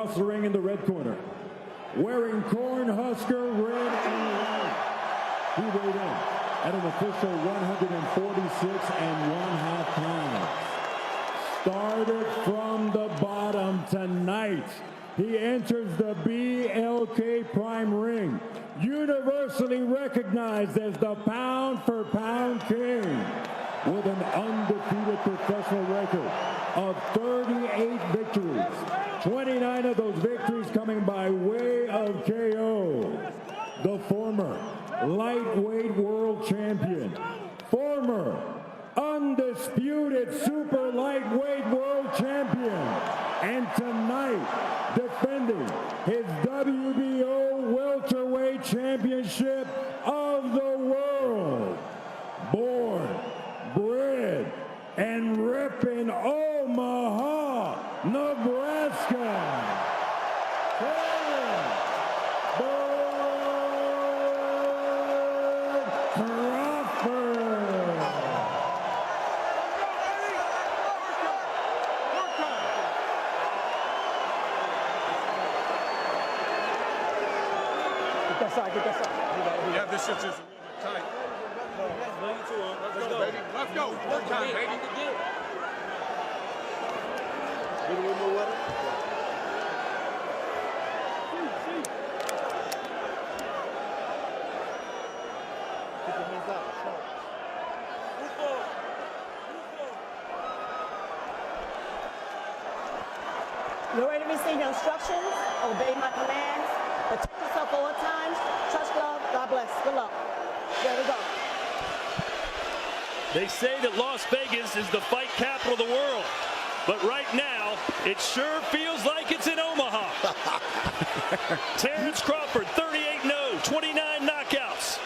across the ring in the red corner, wearing Cornhusker red and white. He weighed in at an official 146½ pounds. Started from the bottom tonight. He enters the BLK Prime Ring, universally recognized as the pound-for-pound king, with an undefeated professional record of 38 victories, 29 of those victories coming by way of KO. The former lightweight world champion, former undisputed super lightweight world champion, and tonight defending his WBO welterweight championship of the world. Born, bred, and repping Omaha, Nebraska, Terence Crawford. Get that side. Yeah, this shit's just tight. Let's go. Work time, baby. Get a little more water. Keep your hands out. You ready to receive your instructions? Obey my commands. Protect yourself all the times. Trust love. God bless. Good luck. There we go. They say that Las Vegas is the fight capital of the world, but right now, it sure feels like it's in Omaha. Terence Crawford, 38-0, 29 knockouts.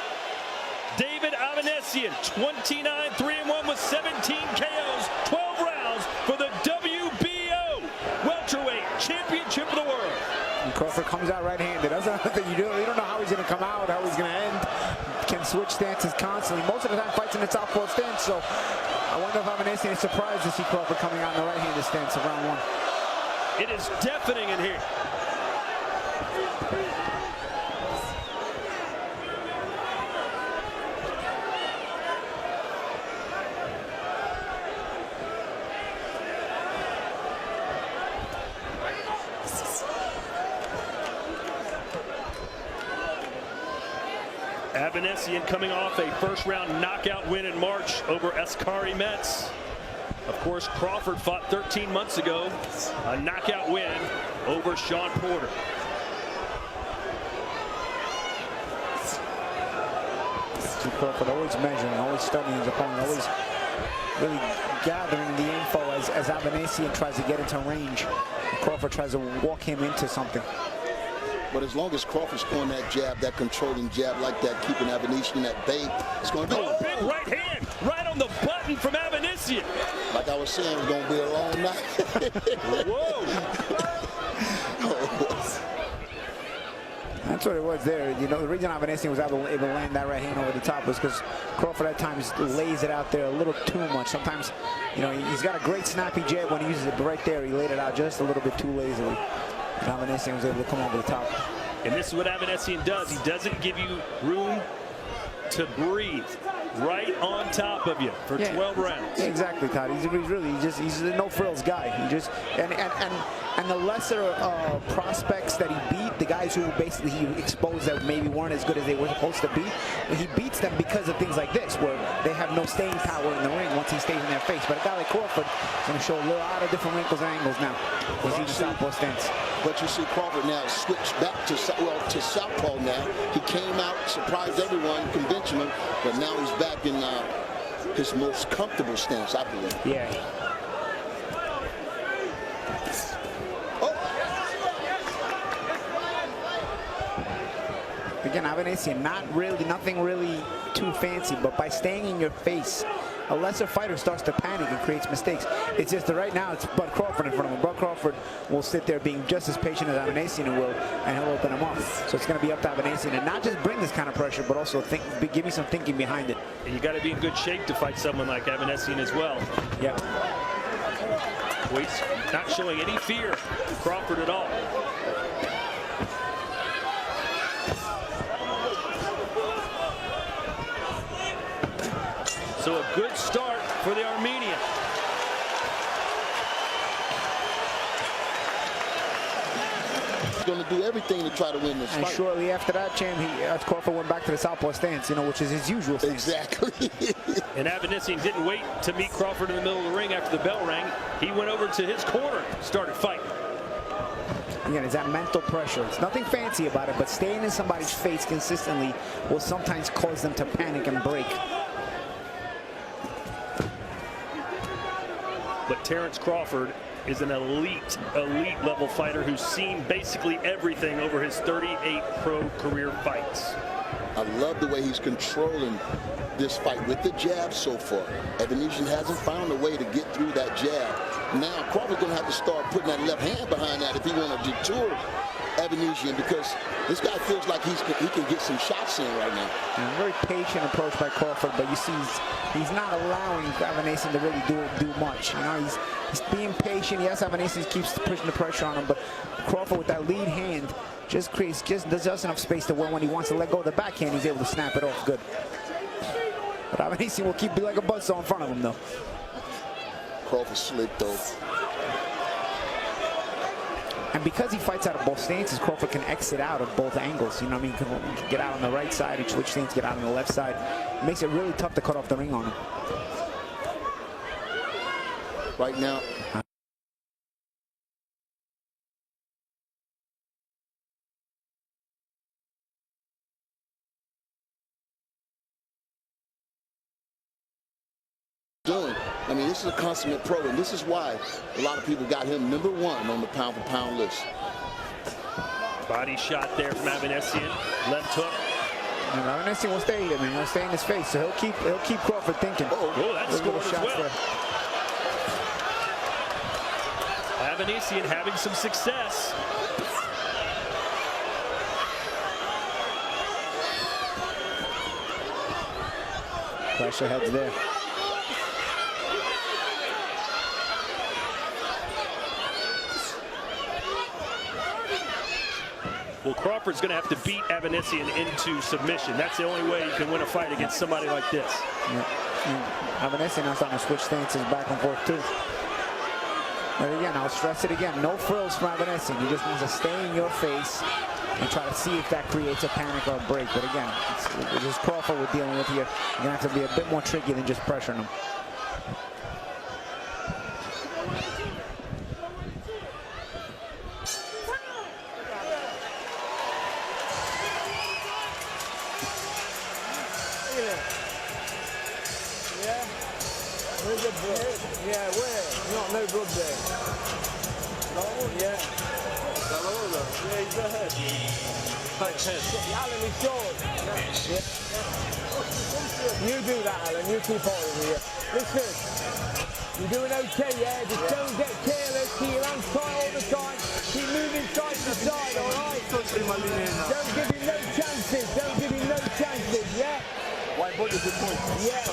David Avanesyan, 29, 3-1 with 17 KOs, 12 rounds for the WBO welterweight championship of the world. And Crawford comes out right-handed. That's another thing you do. You don't know how he's going to come out, how he's going to end. Can switch stances constantly. Most of the time fights in the southpaw stance, so I wonder if Avanesyan is surprised to see Crawford coming out in the right-handed stance of round one. It is deafening in here. Avanesyan coming off a first-round knockout win in March over Askari Metz. Of course, Crawford fought 13 months ago, a knockout win over Sean Porter. Crawford always measuring, always studying his opponent, always really gathering the info as Avanesyan tries to get into range. Crawford tries to walk him into something. But as long as Crawford's throwing that jab, that controlling jab like that, keeping Avanesyan at bay, it's going to be... Oh, big right hand, right on the button from Avanesyan. Like I was saying, it's going to be a long night. Whoa. That's what it was there. You know, the reason Avanesyan was able to land that right hand over the top was because Crawford at times lays it out there a little too much. Sometimes, you know, he's got a great snappy jab when he uses it, but right there he laid it out just a little bit too lazily. And Avanesyan was able to come over the top. And this is what Avanesyan does. He doesn't give you room to breathe. Right on top of you for 12 rounds. Yeah, exactly, Todd. He's a no frills guy. He just and the lesser prospects that he beat, the guys who basically he exposed that maybe weren't as good as they were supposed to be, he beats them because of things like this, where they have no staying power in the ring once he stays in their face. But a guy like Crawford is going to show a lot of different wrinkles and angles now. We'll see the southpaw stance. But you see Crawford now switch back to southpaw now. He came out, surprised everyone, conventional, but now he's back in his most comfortable stance, I believe. Yeah. Oh. Again, Avanesyan, nothing really too fancy, but by staying in your face, a lesser fighter starts to panic and creates mistakes. It's just that right now it's Bud Crawford in front of him. Bud Crawford will sit there being just as patient as Avanesyan will, and he'll open him up. So it's going to be up to Avanesyan and not just bring this kind of pressure, but also give me some thinking behind it. And you got to be in good shape to fight someone like Avanesyan as well. Yep. Well, he's not showing any fear, Crawford, at all. So a good start for the Armenian. He's going to do everything to try to win this And fight. shortly after that, champ, Crawford went back to the southpaw stance, which is his usual stance. Exactly. And Avanesyan didn't wait to meet Crawford in the middle of the ring after the bell rang. He went over to his corner, started fighting. Again, it's that mental pressure. It's nothing fancy about it, but staying in somebody's face consistently will sometimes cause them to panic and break. But Terence Crawford is an elite level fighter who's seen basically everything over his 38 pro career fights. I love the way he's controlling this fight with the jab so far. Avanesyan hasn't found a way to get through that jab. Now Crawford's going to have to start putting that left hand behind that if he want to detour Avanesyan, because this guy feels like he can get some shots in right now. A very patient approach by Crawford, but you see he's not allowing Avanesyan to really do much. He's being patient. Yes, Avanesyan keeps pushing the pressure on him, but Crawford with that lead hand just does enough space to where when he wants to let go of the backhand, he's able to snap it off good. But Avanesyan will be like a buzzsaw in front of him, though. Crawford slick, though. And because he fights out of both stances, Crawford can exit out of both angles. He can get out on the right side and switch stance, get out on the left side. It makes it really tough to cut off the ring on him. Right now, I mean, this is a consummate pro, and this is why a lot of people got him #1 on the pound-for-pound list. Body shot there from Avanesyan. Left hook. And Avanesyan will stay there, man. He'll stay in his face, so he'll keep Crawford thinking. Oh, that's scored as well. Avanesyan having some success. Pressure heads there. Well, Crawford's going to have to beat Avanesyan into submission. That's the only way you can win a fight against somebody like this. Yeah. Avanesyan now starting to switch stances back and forth, too. But again, I'll stress it again. No frills from Avanesyan. He just needs to stay in your face and try to see if that creates a panic or a break. But again, it's just Crawford we're dealing with here. You're going to have to be a bit more tricky than just pressuring him. Yeah, where? No blood there. Yeah. Yeah, he's ahead. Alan, he's short. Yeah. You do that, Alan. You keep holding here. Listen, you're doing okay, yeah? Just don't get careless. Keep your hands tight all the time. Keep moving side to side, all right? Don't give him no chances. Don't give him no chances, yeah? White boy is a good point. Yeah.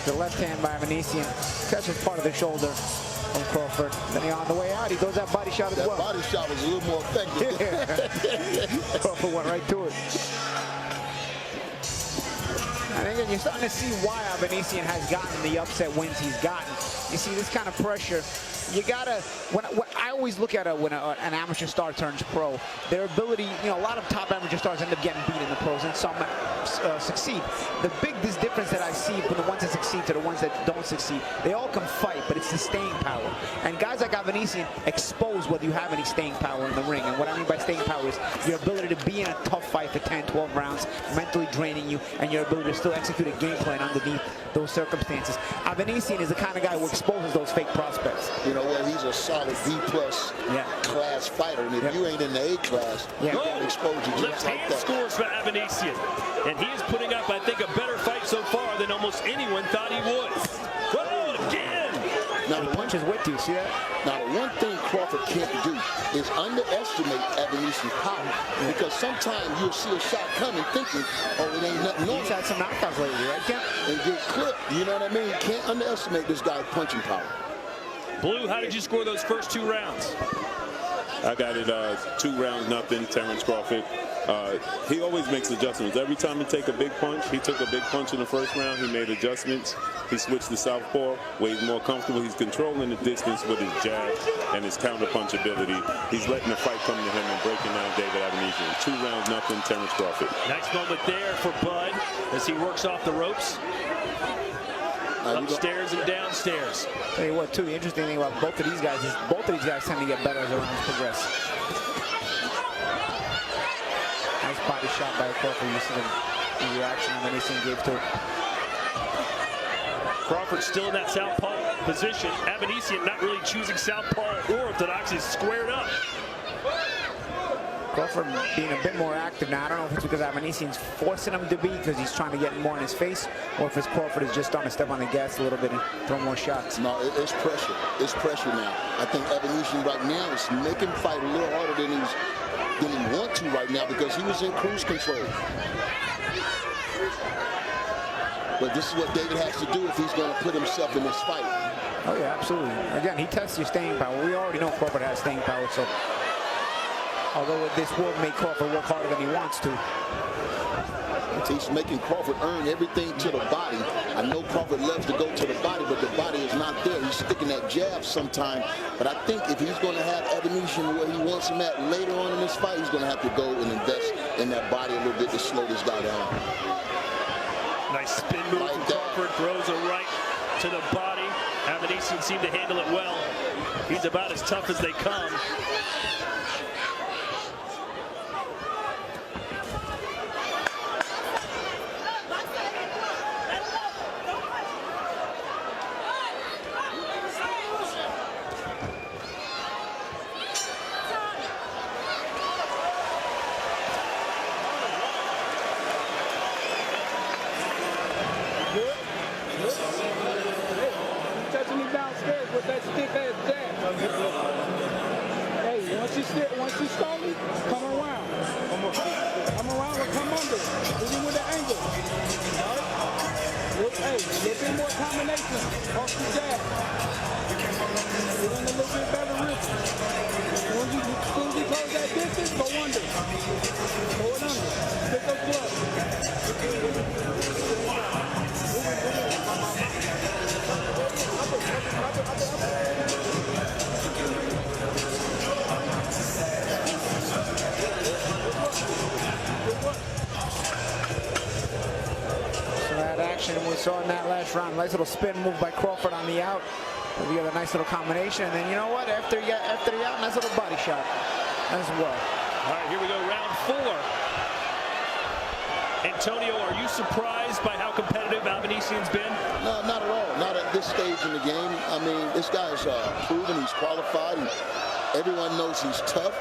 The left hand by Avanesyan catches part of the shoulder from Crawford. Then on the way out, he goes that body shot as well. That body shot was a little more effective. Yeah. Crawford went right to it. And again, you're starting to see why Avanesyan has gotten the upset wins he's gotten. You see this kind of pressure. You gotta, when I always look at when an amateur star turns pro, their ability, a lot of top amateur stars end up getting beat in the pros and some succeed. The biggest difference that I see from the ones that succeed to the ones that don't succeed, they all can fight, but it's the staying power. And guys like Avanesyan expose whether you have any staying power in the ring. And what I mean by staying power is your ability to be in a tough fight for 10, 12 rounds, mentally draining you, and your ability to still execute a game plan underneath those circumstances. Avanesyan is the kind of guy who exposes those fake prospects. He's a solid B+ class fighter, and if you ain't in the A class, you can expose you Left just like hand that. scores for Avanesyan, and he is putting up, I think, a better fight so far than almost anyone thought he would. Oh, again! Now, The punch is with you, see that? Now, the one thing Crawford can't do is underestimate Avanesyan's power. Because sometimes you'll see a shot coming thinking, oh, it ain't nothing on He's it, had some knockouts lately, right, Ken? and get clipped. You know what I mean? You can't underestimate this guy's punching power. Blue, how did you score those first 2 rounds? I got it 2-0, Terence Crawford. He always makes adjustments. Every time he take a big punch, he took a big punch in the first round. He made adjustments. He switched to southpaw, where he's more comfortable. He's controlling the distance with his jab and his counter punch ability. He's letting the fight come to him and breaking down David Avanesyan. 2-0, Terence Crawford. Nice moment there for Bud as he works off the ropes. Upstairs and downstairs. Tell you what, too, the interesting thing about both of these guys is both of these guys tend to get better as the rounds progress. Nice body shot by Crawford. You see the reaction Avanesyan gave to it. Crawford still in that southpaw position. Avanesyan not really choosing southpaw or orthodox. He's squared up. Crawford being a bit more active now. I don't know if it's because Avanesyan's forcing him to be because he's trying to get more in his face, or if it's Crawford is just starting to step on the gas a little bit and throw more shots. No, it's pressure. It's pressure now. I think Avanesyan right now is making him fight a little harder than he wants to right now because he was in cruise control. But this is what David has to do if he's going to put himself in this fight. Oh, yeah, absolutely. Again, he tests your staying power. We already know Crawford has staying power, so although this will make Crawford work harder than he wants to. He's making Crawford earn everything to the body. I know Crawford loves to go to the body, but the body is not there. He's sticking that jab sometime. But I think if he's going to have Avanesyan where he wants him at later on in this fight, he's going to have to go and invest in that body a little bit to slow this guy down. Nice spin move Like from that. Crawford. Throws a right to the body. Avanesyan seemed to handle it well. He's about as tough as they come. Touching me downstairs with that stiff-ass jab. Hey, once you start me, come around. Come around and come under. Even with the angle. All right? Hey, a little bit more combination off the jab. Get in a little bit better wrist. As soon as you close that distance, go under. Go it under. Pick those gloves. So that action we saw in that last round. Nice little spin move by Crawford on the out. We got a nice little combination. And then you know what? After the out, nice little body shot as well. All right, here we go, round 4. Antonio, are you surprised by how competitive Avanesyan's been? No, not at all. Not at this stage in the game. I mean, this guy's proven he's qualified. And everyone knows he's tough.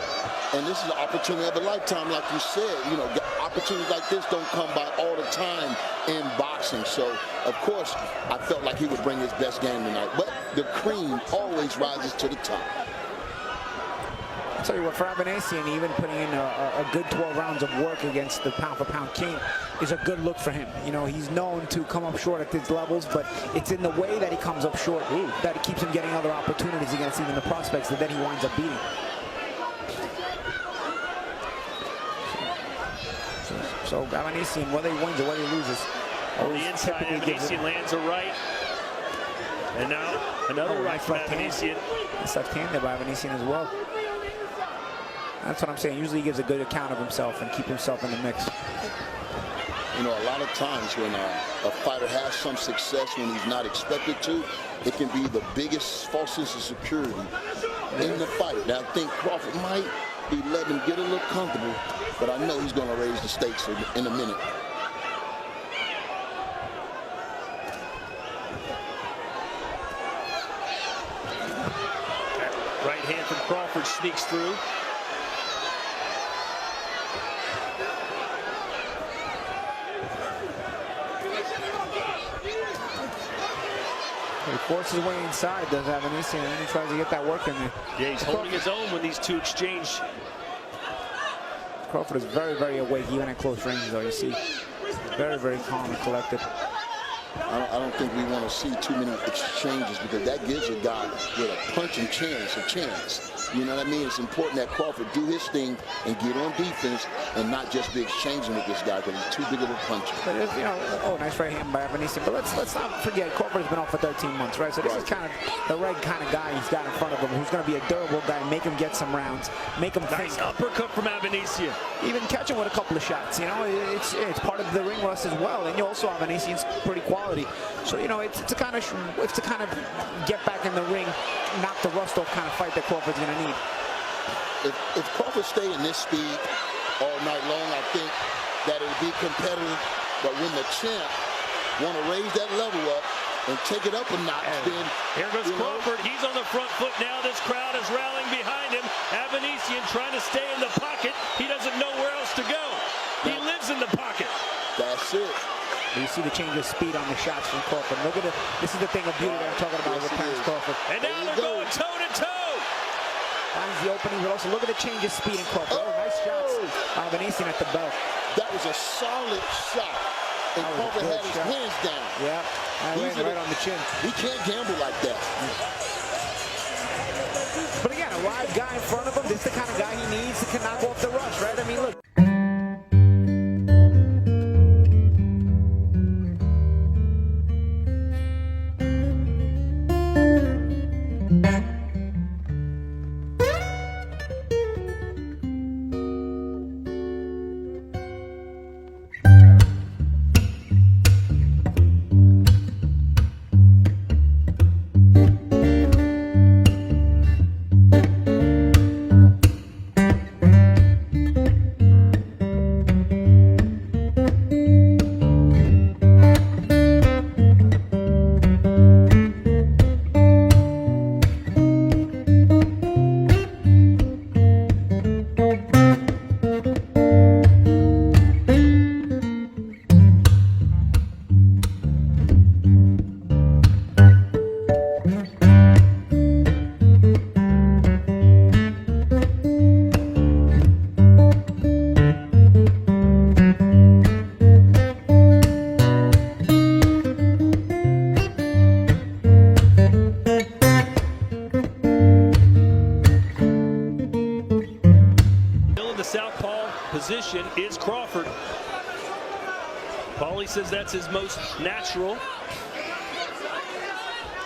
And this is an opportunity of a lifetime, like you said. You know, opportunities like this don't come by all the time in boxing. So, of course, I felt like he would bring his best game tonight. But the cream always rises to the top. I'll tell you what, for Avanesyan, even putting in a good 12 rounds of work against the pound-for-pound king is a good look for him. You know, he's known to come up short at these levels, but it's in the way that he comes up short that it keeps him getting other opportunities against even the prospects that then he winds up beating. So Avanesyan, whether he wins or whether he loses, On the inside, Avanesyan lands a right. And now another right from Avanesyan. It's left-handed by Avanesyan as well. That's what I'm saying. Usually he gives a good account of himself and keep himself in the mix. You know, a lot of times when a fighter has some success when he's not expected to, it can be the biggest false sense of security in the fight. Now, I think Crawford might be letting him get a little comfortable, but I know he's going to raise the stakes in a minute. Right hand from Crawford sneaks through. force his way inside, does Avanesyan, and then he tries to get that work in there. Yeah, he's holding his own when these two exchange. Crawford is very, very awake, even at close range, though. You see, very, very calm and collected. I don't think we want to see too many exchanges because that gives a guy with a punching chance a chance. You know what I mean? It's important that Crawford do his thing and get on defense and not just be exchanging with this guy because he's too big of a puncher. But if, you know, oh, nice right hand by Avanesyan. But let's not forget Crawford's been off for 13 months, right? So this is kind of the right kind of guy he's got in front of him, who's going to be a durable guy, make him get some rounds, make him Nice think. uppercut from Avanesyan. Even catch him with a couple of shots. You know, it's part of the ring rust as well. And you also Avanesyan's pretty quality. So you know, it's to kind of get back in the ring, knock the rust off kind of fight that Crawford's going to need. If Crawford stay in this speed all night long, I think that it'll be competitive. But when the champ want to raise that level up and take it up a notch, then Here goes Crawford. He's on the front foot now. This crowd is rallying behind him. Avanesyan trying to stay in the pocket. He doesn't know where else to go. He lives in the pocket. That's it. You see the change of speed on the shots from Crawford. Look at this is the thing of beauty that I'm talking about with Terence Crawford. And now they're going toe-to-toe. Finds the opening, but also look at the change of speed in Crawford. Oh, nice shots. Avanesyan at the belt. That was a solid shot. And Crawford had his hands down. Yeah, right on the chin. He can't gamble like that. But again, a live guy in front of him. This is the kind of guy he needs to knock off the rush, right? I mean, look. Position is Crawford. Paulie says that's his most natural.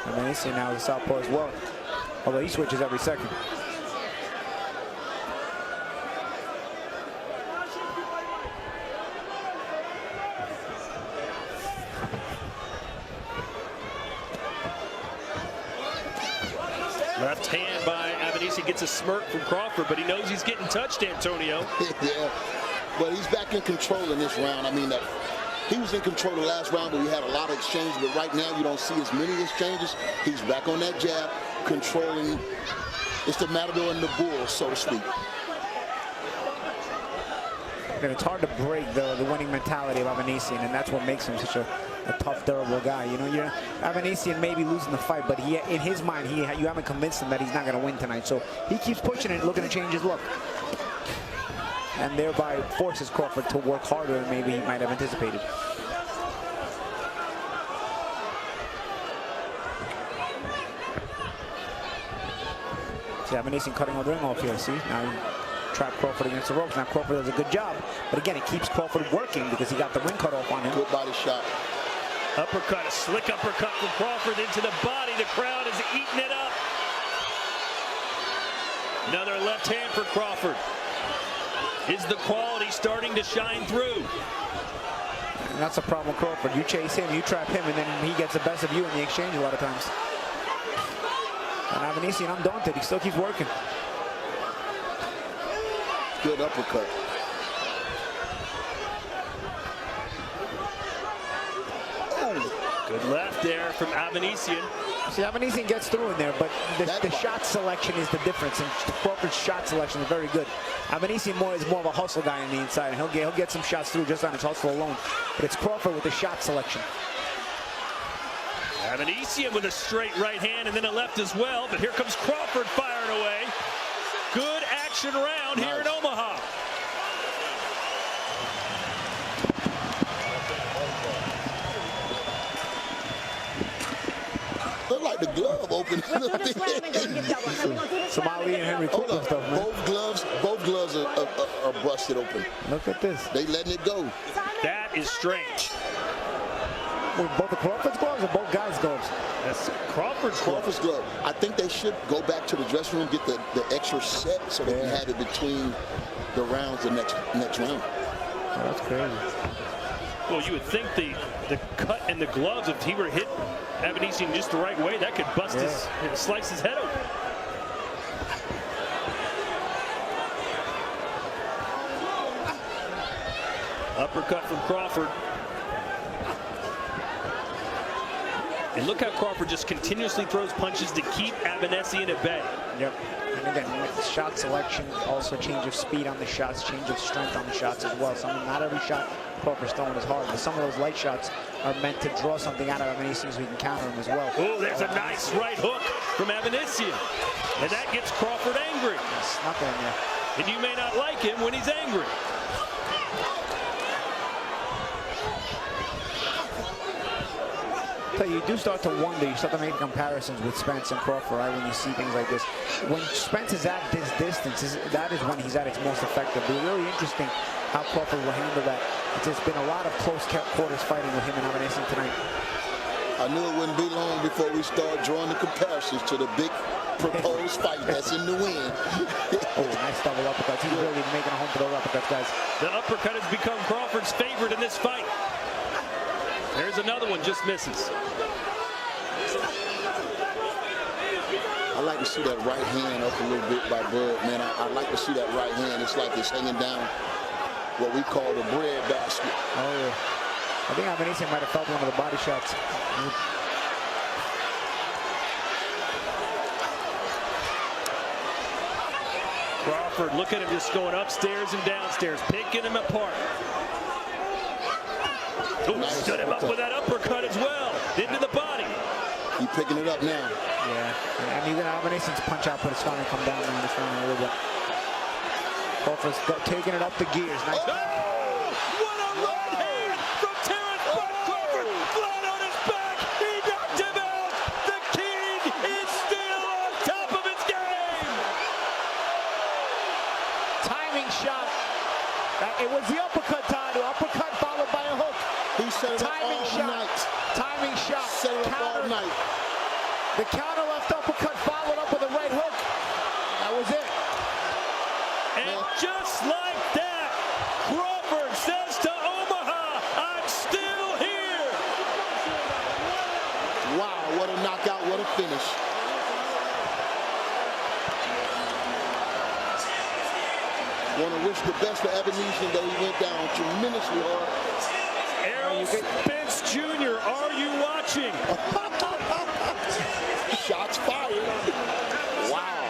Avanesyan now is a southpaw as well, although he switches every second. Left hand by Avanesyan gets a smirk from Crawford, but he knows he's getting touched, Antonio. Yeah, but he's back in control in this round. I mean, he was in control the last round, but we had a lot of exchanges. But right now, you don't see as many exchanges. He's back on that jab, controlling. It's the matador and the bull, so to speak. And it's hard to break the winning mentality of Avanesyan, and that's what makes him such a tough, durable guy. You know, Avanesyan may be losing the fight, but in his mind, you haven't convinced him that he's not going to win tonight. So he keeps pushing it, looking to change his look, and thereby forces Crawford to work harder than maybe he might have anticipated. See, Avanesyan cutting all the ring off here. See, now he trapped Crawford against the ropes. Now Crawford does a good job, but again, it keeps Crawford working because he got the ring cut off on him. Good body shot. Uppercut, a slick uppercut from Crawford into the body. The crowd is eating it up. Another left hand for Crawford. Is the quality starting to shine through? And that's a problem with Crawford. You chase him, you trap him, and then he gets the best of you in the exchange a lot of times. And Avanesyan undaunted, he still keeps working. Good uppercut. Good left there from Avanesyan. See, Avanesyan gets through in there, but the shot selection is the difference, and Crawford's shot selection is very good. Avanesyan is more of a hustle guy on the inside, and he'll get some shots through just on his hustle alone. But it's Crawford with the shot selection. Avanesyan with a straight right hand and then a left as well. But here comes Crawford firing away. Good action round here in Omaha. Look like the glove open. Somali and Henry Cooper stuff, man. Both gloves are busted open. Look at this. They letting it go. That is strange. With both the Crawford's gloves or both guys' gloves? That's Crawford's glove. I think they should go back to the dressing room, get the extra set so they can have it between the rounds the next round. Oh, that's crazy. Well, you would think the cut in the gloves, if he were hit Avanesyan just the right way, that could bust slice his head open. Uppercut from Crawford. And look how Crawford just continuously throws punches to keep Avanesyan at bay. Yep. And again, shot selection, also change of speed on the shots, change of strength on the shots as well. Not every shot Crawford's throwing is hard, but some of those light shots are meant to draw something out of Avanesyan so we can counter him as well. Oh, there's a nice right hook from Avanesyan. And that gets Crawford angry. Snuck it in there. And you may not like him when he's angry. So you do start to wonder, you start to make comparisons with Spence and Crawford, right, when you see things like this. When Spence is at this distance, that is when he's at its most effective. It'll be really interesting how Crawford will handle that. There's been a lot of close quarters fighting with him and Avanesyan tonight. I knew it wouldn't be long before we start drawing the comparisons to the big proposed fight that's in the wind. Oh, nice double uppercuts. He's really making a home for those uppercuts, guys. The uppercut has become Crawford's favorite in this fight. There's another one, just misses. I like to see that right hand up a little bit by Bud, man. I like to see that right hand. It's like it's hanging down what we call the bread basket. Oh, yeah. I think Avanesyan might have felt one of the body shots. Crawford, look at him just going upstairs and downstairs, picking him apart. Oh, nice stood him up with that uppercut as well, into the body. He's picking it up now. Yeah, and even Avanesyan's punch output is starting to come down now. It's running a little bit. Crawford's taking it up the gears. Nice. Oh, what a right hand from Terence Crawford, flat on his back. He knocked him out. The King is still on top of his game. Timing shot. It was the uppercut time. The uppercut followed by a hook. He set it up all night. Timing shot. Set it up all night. The counter left uppercut followed up with a right hook. That was it. And just like that, Crawford says to Omaha, I'm still here. Wow, what a knockout, what a finish. Want to wish the best for Avanesyan, though he went down tremendously hard. Errol Spence Jr., are you watching? Shots fired. Wow.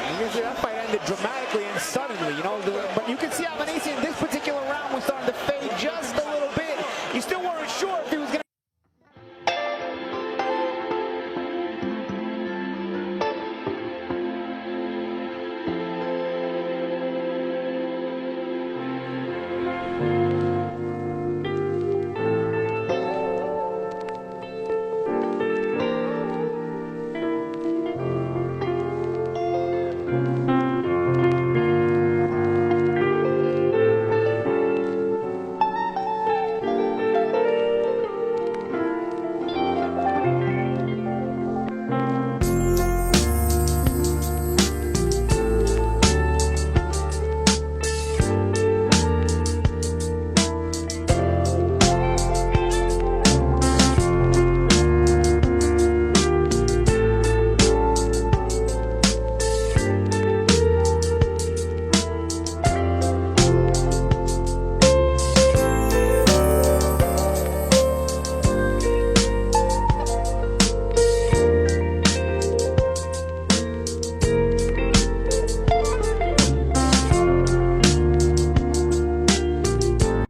You can see that fight ended dramatically and suddenly, you know, but you can see Avanesyan in this